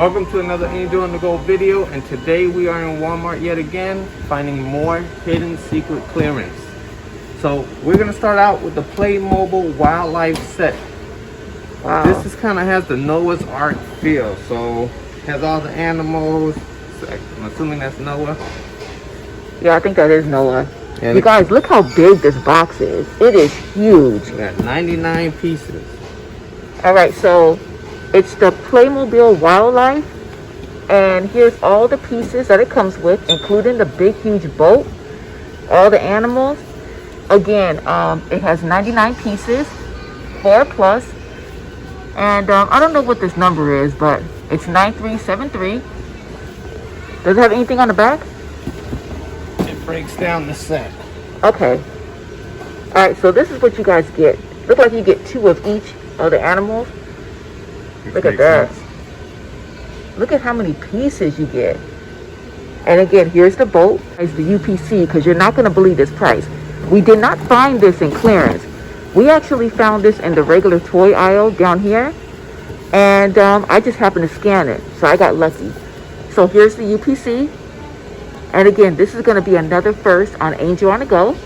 Welcome to another Angel on the Go video, and today we are in Walmart yet again, finding more hidden secret clearance. So we're gonna start out with the Playmobil Wildlife Set. Wow. This is kind of has the Noah's Ark feel, so has all the animals. I'm assuming that's Noah. Yeah, I think that is Noah. And you guys, look how big this box is. It is huge. we got 99 pieces. All right, so it's the Playmobil Wildlife, and here's all the pieces that it comes with, including the big, huge boat, all the animals. Again, it has 99 pieces, 4+, and I don't know what this number is, but it's 9373. Does it have anything on the back? It breaks down the set. Okay. All right, so this is what you guys get. Look like you get 2 of each of the animals. Look at that. Look at how many pieces you get. And again, here's the boat. It's the UPC, because you're not going to believe this price. We did not find this in clearance. We actually found this in the regular toy aisle down here. And I just happened to scan it, so I got lucky. So here's the UPC. And again, this is going to be another first on Angel on the Go.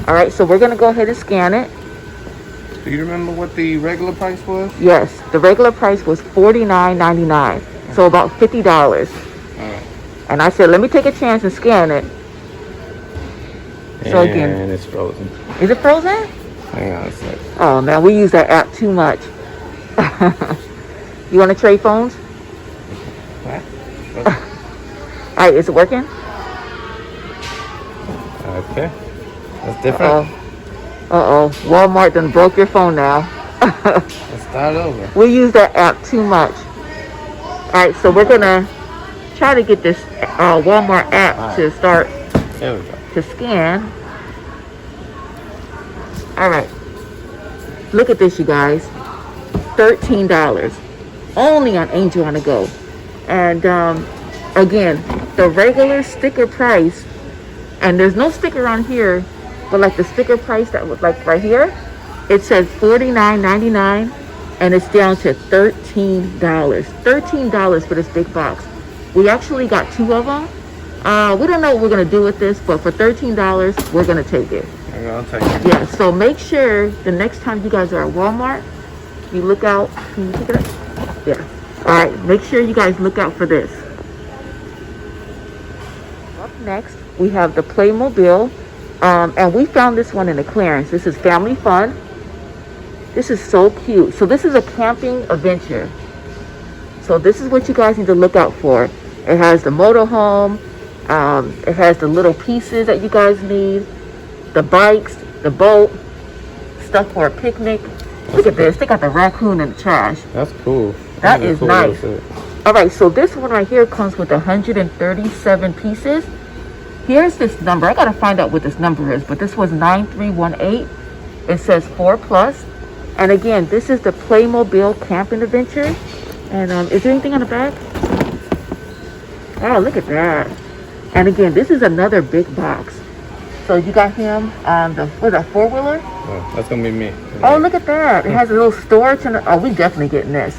All right, so we're going to go ahead and scan it. Do you remember what the regular price was? Yes, the regular price was $49.99, so about $50. Alright. And I said, let me take a chance and scan it. So again, and it's frozen. is it frozen? Hang on a sec. Oh man, we use that app too much. You want to trade phones? What? All right, is it working? Okay. That's different. Uh-oh, Walmart done broke your phone now. Let's start over. We use that app too much. All right, so we're gonna try to get this Walmart app to start There we go. to scan. All right, look at this, you guys. $13 only on Angel on the Go. And again, the regular sticker price, and there's no sticker on here, but like the sticker price that was like right here, it says $49.99, and it's down to $13. $13 for this big box. We actually got 2 of them. We don't know what we're gonna do with this, but for $13, we're gonna take it. I'll take it. Yeah, so make sure the next time you guys are at Walmart, you look out. Can you pick it up? Yeah. All right, make sure you guys look out for this. Up next, we have the Playmobil. And we found this one in the clearance. This is Family Fun. This is so cute. So this is a camping adventure. So this is what you guys need to look out for. It has the motorhome. It has the little pieces that you guys need. The bikes, the boat, stuff for a picnic. Look at this. They got the raccoon in the trash. That's cool. That is nice. All right, so this one right here comes with 137 pieces. Here's this number. I gotta find out what this number is, but this was 9318. It says 4+. And again, this is the Playmobil Camping Adventure. And is there anything on the back? Oh, look at that. And again, this is another big box. So you got him on the, what's that, 4-wheeler? Oh, that's gonna be me. Oh, look at that. It has a little storage. Oh, we definitely getting this.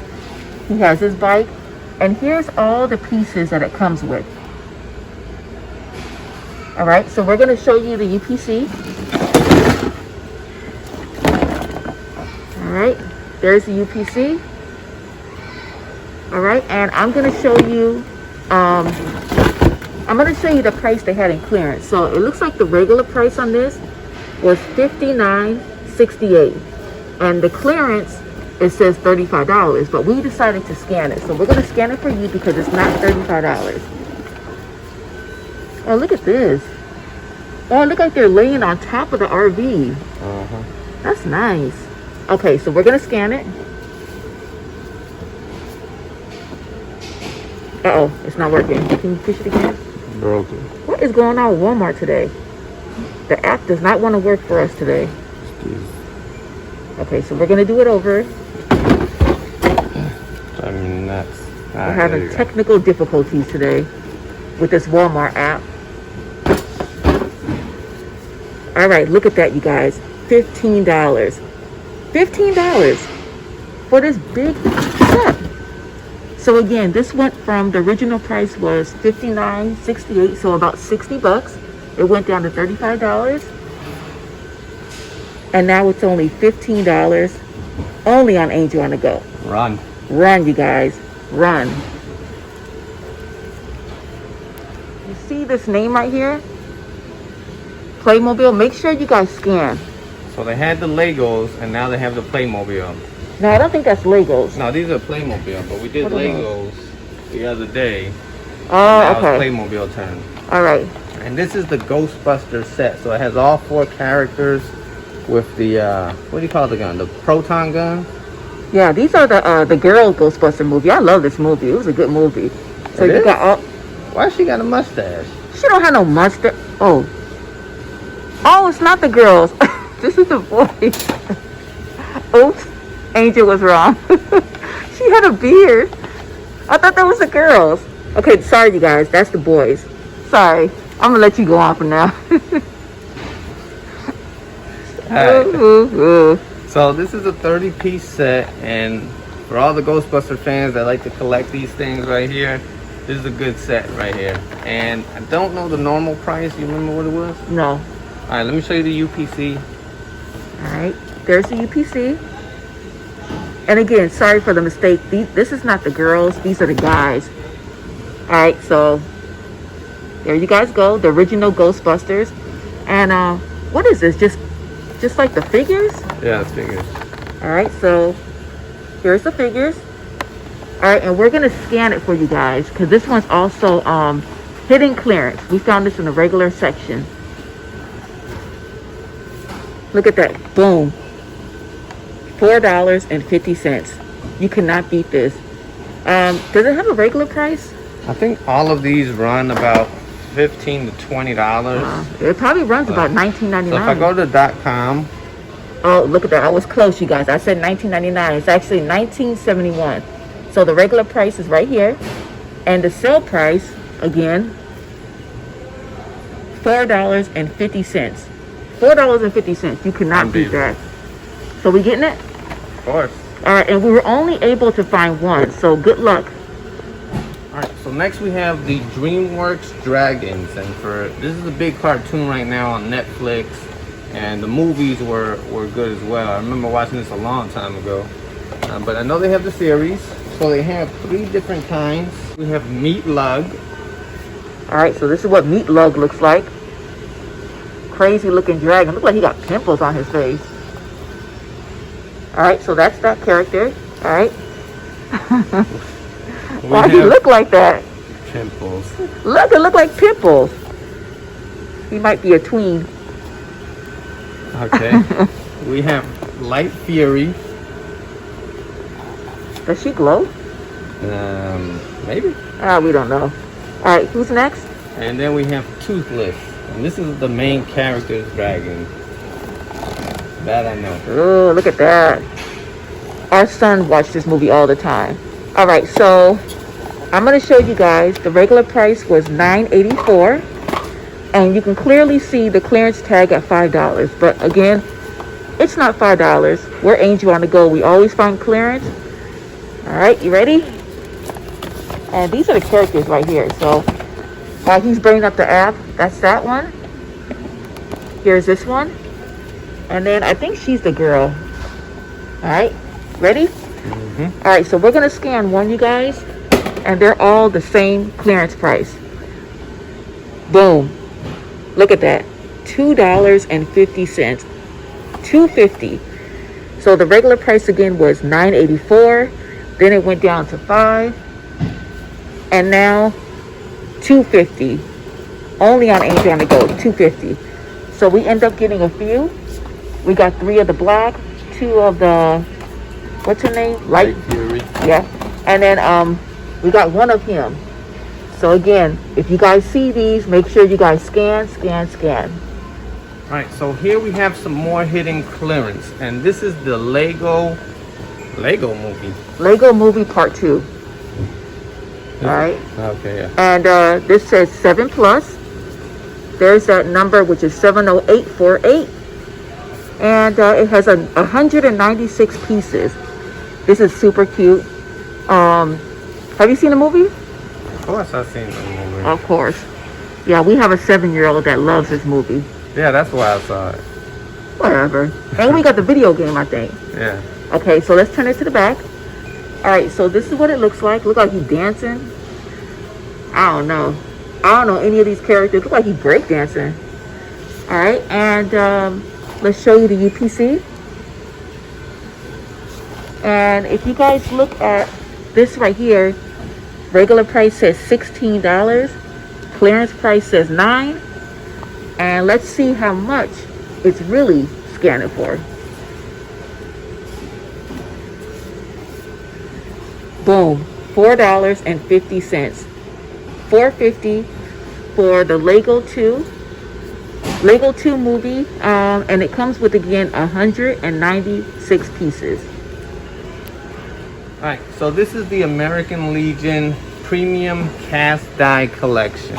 He has his bike. And here's all the pieces that it comes with. All right, so we're going to show you the UPC. All right, there's the UPC. All right, and I'm going to show you, the price they had in clearance. So it looks like the regular price on this was $59.68, and the clearance, it says $35, but we decided to scan it. So we're going to scan it for you because it's not $35. Oh, look at this. Oh, it looks like they're laying on top of the RV. Uh-huh. That's nice. Okay, so we're going to scan it. Uh-oh, it's not working. Can you push it again? Broken. What is going on with Walmart today? The app does not want to work for us today. Okay, so we're going to do it over. I mean, that's... We're having technical difficulties today with this Walmart app. All right, look at that, you guys. $15. $15 for this big set. So again, this went from, the original price was $59.68, so about 60 bucks. It went down to $35. And now it's only $15, only on Angel on the Go. Run. Run, you guys, run. You see this name right here? Playmobil. Make sure you guys scan. So they had the Legos, and now they have the Playmobil. No, I don't think that's Legos. No, these are Playmobil, but we did What are Legos the other day. Oh, Now okay. it's Playmobil turn. All right. And this is the Ghostbusters set. So it has all 4 characters with the, what do you call the gun? The proton gun? Yeah, these are the girl Ghostbuster movie. I love this movie. It was a good movie. So It you is? got all. Why she got a mustache? She don't have no mustache. Oh. Oh, it's not the girls. This is the boys. Oops. Angel was wrong. She had a beard. I thought that was the girls. Okay, sorry you guys. That's the boys. Sorry. I'm gonna let you go on for now. Alright. Ooh, ooh. So this is a 30-piece set, and for all the Ghostbuster fans that like to collect these things right here, this is a good set right here. And I don't know the normal price. You remember what it was? No. Alright, let me show you the UPC. Alright. There's the UPC. And again, sorry for the mistake. This is not the girls. These are the guys. Alright, so there you guys go. The original Ghostbusters. And what is this? Just like the figures? Yeah, the figures. Alright, so here's the figures. Alright, and we're going to scan it for you guys, because this one's also hidden clearance. We found this in the regular section. Look at that. Boom. $4.50. You cannot beat this. Does it have a regular price? I think all of these run about $15 to $20. It probably runs about $19.99. So if I go to .com, oh, look at that. I was close, you guys. I said $19.99. It's actually $19.71. So the regular price is right here. And the sale price, again, $4.50. $4.50. You cannot beat that. So we getting it? of course. All right, and we were only able to find one. So good luck. All right, so next we have the Dreamworks Dragons, and this is a big cartoon right now on Netflix, and the movies were good as well. I remember watching this a long time ago, but I know they have the series. So they have 3 different kinds. We have Meat Lug. All right, so this is what Meat Lug looks like. Crazy looking dragon. Looks like he got pimples on his face. All right, so that's that character. All right. Why he look like that? Pimples. Look, it look like pimples. He might be a tween. Okay. We have Light Fury. Does she glow? Maybe. We don't know. All right, who's next? And then we have Toothless, and this is the main character's dragon. That I know. Oh, look at that. Our son watched this movie all the time. All right, so I'm going to show you guys. The regular price was $9.84, and you can clearly see the clearance tag at $5. But again, it's not $5. We're Angel on the Go. We always find clearance. All right, you ready? And these are the characters right here. So while he's bringing up the app, that's that one. Here's this one. And then I think she's the girl. All right, ready? Mm-hmm. All right, so we're going to scan one, you guys. And they're all the same clearance price. Boom. Look at that. $2.50. $2.50. So the regular price again was $9.84. Then it went down to $5. And now $2.50. Only on Angel on the Go. $2.50. So we end up getting a few. We got 3 of the black, 2 of the, what's her name? Light Fury. Yeah. And then we got 1 of him. So again, if you guys see these, make sure you guys scan. All right, so here we have some more hidden clearance, and this is the Lego movie. Lego Movie Part 2. All right. Okay, yeah. And this says 7+. There's that number, which is 70848. And it has 196 pieces. This is super cute. Have you seen the movie? Of course I've seen the movie. Of course. Yeah, we have a 7-year-old that loves this movie. Yeah, that's why I saw it. Whatever. And we got the video game, I think. Yeah. Okay, so let's turn it to the back. All right, so this is what it looks like. Look like he's dancing. I don't know any of these characters. Look like he's breakdancing. All right, and let's show you the UPC. And if you guys look at this right here, regular price says $16. Clearance price says $9. And let's see how much it's really scanning for. Boom, $4.50. $4.50 for the Lego 2 movie, and it comes with, again, 196 pieces. All right, so this is the American Legion Premium Cast Die Collection.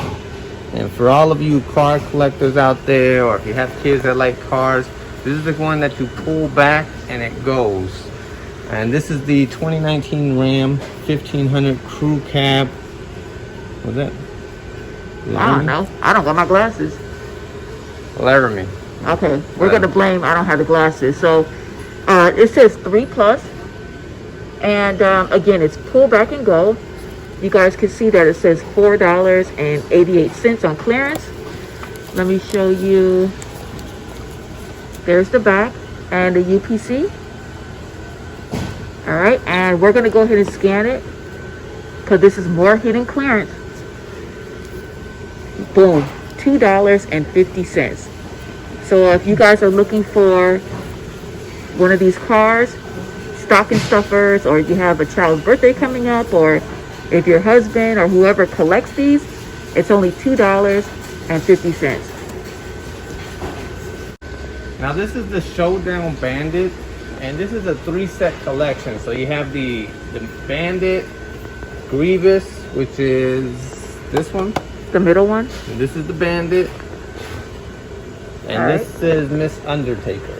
And for all of you car collectors out there, or if you have kids that like cars, this is the one that you pull back and it goes. And this is the 2019 Ram 1500 Crew Cab. What's that? I don't know. I don't got my glasses. Laramie. Okay, we're going to blame I don't have the glasses. So it says 3+. And again, it's pull back and go. You guys can see that it says $4.88 on clearance. Let me show you. There's the back and the UPC. All right, and we're going to go ahead and scan it because this is more hidden clearance. Boom, $2.50. So if you guys are looking for one of these cars, stocking stuffers, or you have a child's birthday coming up, or if your husband or whoever collects these, it's only $2.50. Now this is the Showdown Bandit, and this is a 3-set collection. So you have the Bandit, Grievous, which is this one. The middle one. And this is the Bandit. And this is Miss Undertaker.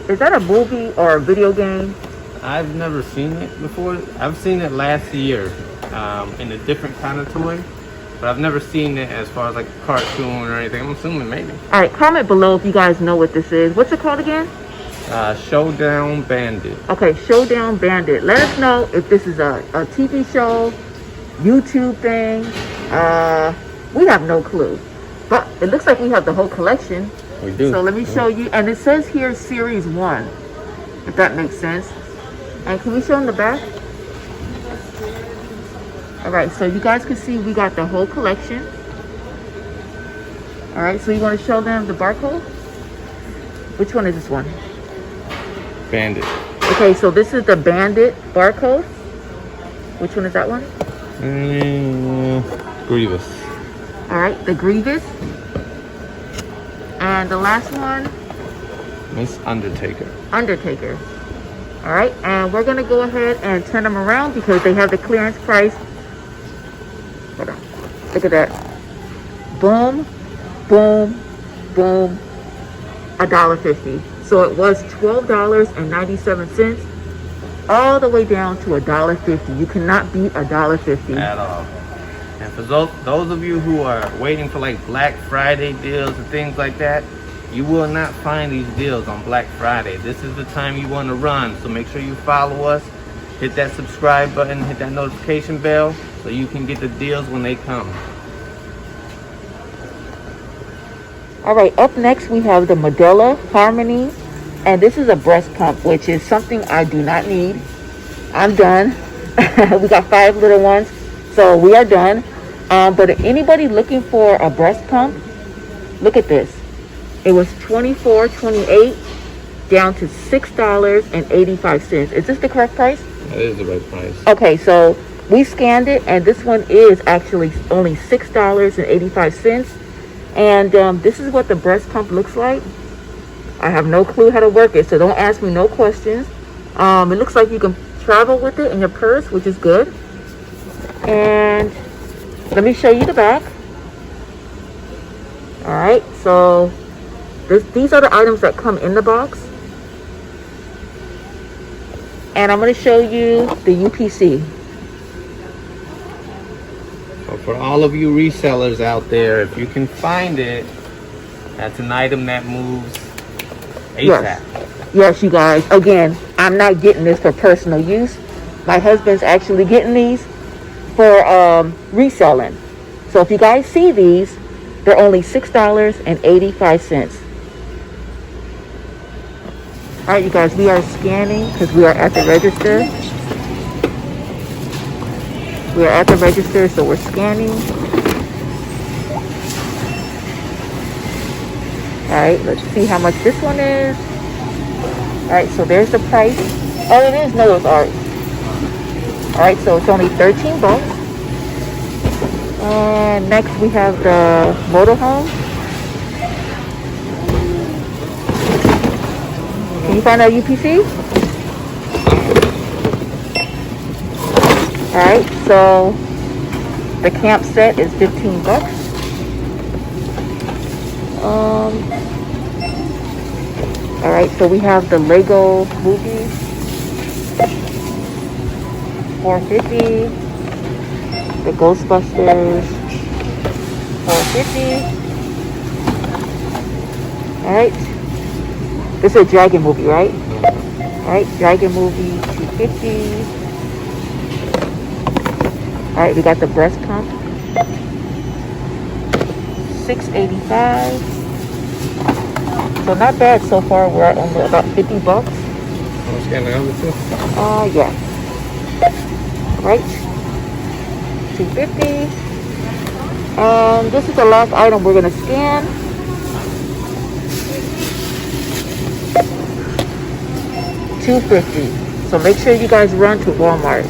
Is that a movie or a video game? I've never seen it before. I've seen it last year in a different kind of toy. But I've never seen it as far as like a cartoon or anything. I'm assuming maybe. All right, comment below if you guys know what this is. What's it called again? Showdown Bandit. Okay, Showdown Bandit. Let us know if this is a TV show, YouTube thing. We have no clue. But it looks like we have the whole collection. We do. So let me show you. And it says here Series 1, if that makes sense. And can we show them the back? All right, so you guys can see we got the whole collection. All right, so you want to show them the barcode? Which one is this one? Bandit. Okay, so this is the Bandit barcode. Which one is that one? Grievous. All right, the Grievous. And the last one? Miss Undertaker. Undertaker. All right, and we're going to go ahead and turn them around because they have the clearance price. Hold on. Look at that. Boom, boom, boom. $1.50. So it was $12.97 all the way down to $1.50. You cannot beat $1.50 at all. And for those of you who are waiting for like Black Friday deals and things like that, you will not find these deals on Black Friday. This is the time you want to run. So make sure you follow us, hit that subscribe button, hit that notification bell so you can get the deals when they come. All right, up next we have the Modella Harmony, and this is a breast pump, which is something I do not need. I'm done. We got 5 little ones, so we are done. But if anybody looking for a breast pump, look at this. It was $24.28 down to $6.85. Is this the correct price? That is the right price. Okay, so we scanned it, and this one is actually only $6.85. And this is what the breast pump looks like. I have no clue how to work it, so don't ask me no questions. It looks like you can travel with it in your purse, which is good. And let me show you the back. All right, so these are the items that come in the box. And I'm going to show you the UPC. For all of you resellers out there, if you can find it, that's an item that moves ASAP. Yes, you guys. Again, I'm not getting this for personal use. My husband's actually getting these for reselling. So if you guys see these, they're only $6.85. All right, you guys, we are scanning because we are at the register. We are at the register, so we're scanning. All right, let's see how much this one is. All right, so there's the price. Oh, it is Noah's Ark. All right, so it's only 13 bucks. And next we have the motorhome. Can you find out UPC? All right, so the camp set is 15 bucks. All right, so we have the Lego movie, $4.50. The Ghostbusters, $4.50. All right, this is a dragon movie, right? All right, dragon movie, $2.50. All right, we got the breast pump, $6.85. So not bad so far. We're at only about 50 bucks. I'm scanning the other two. Yeah. Right. 250. And this is the last item we're gonna scan. $2.50. So make sure you guys run to Walmart.